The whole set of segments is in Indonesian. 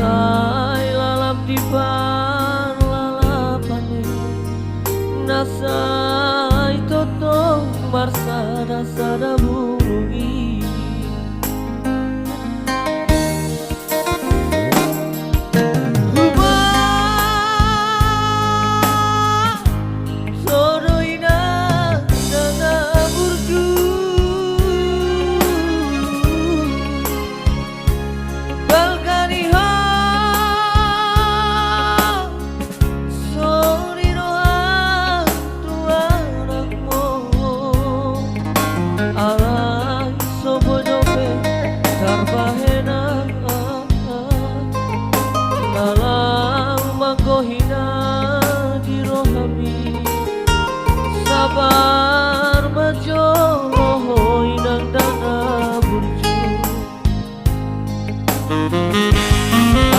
Sai lalap di pan lalapane nasai totong marsada sada burungi sabar majo inang dana burju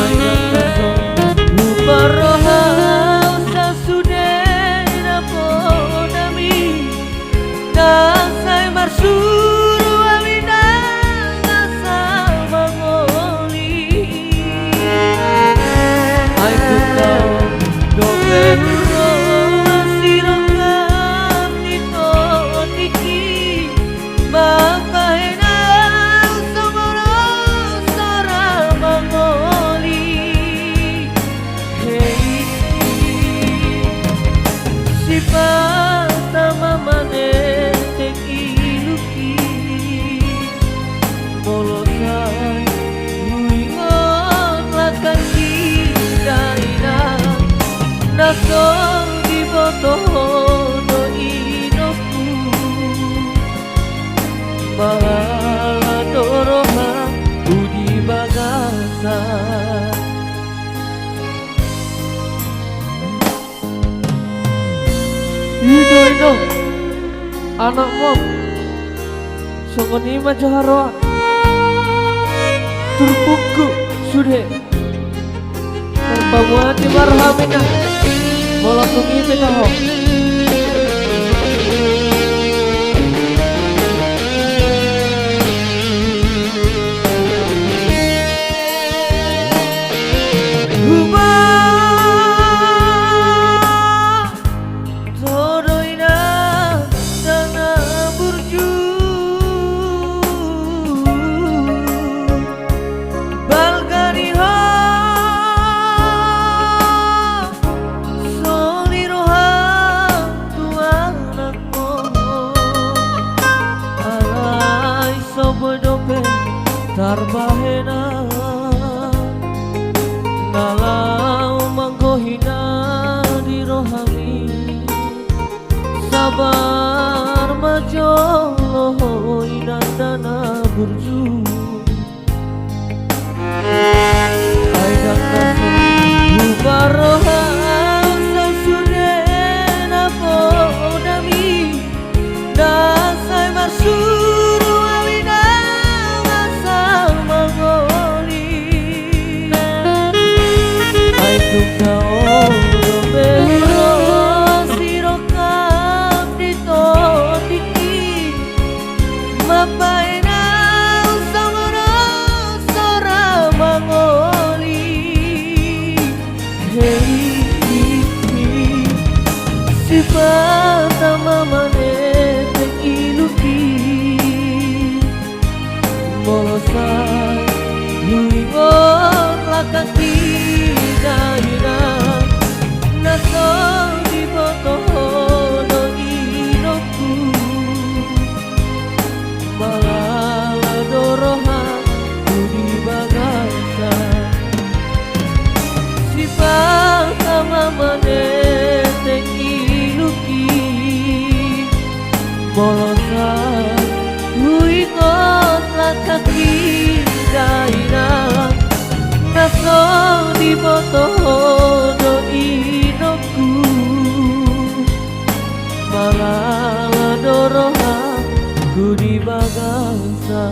ayat besok lupa roha sasude napodami dasai marsuru awina nasa mangoli ay kutau dobe naso di botoho inoku mahala doroha budi bagasa Ino anak mom songoni majoharoa turbuku sudah terbamuati marhamina Mola tungi pitaho Tarbahena nalau manggohina di rohami sabar majo inandana burju aidang naso bubaroha sasude napodami dasai marsuru Pertama manete iluki molosai luingon lakaki daina naso di botoho inoku malala doroha budi bagasa si pertama manete Molosan luingon lakaki daina naso di botoho inoku malala doroha budi bagasa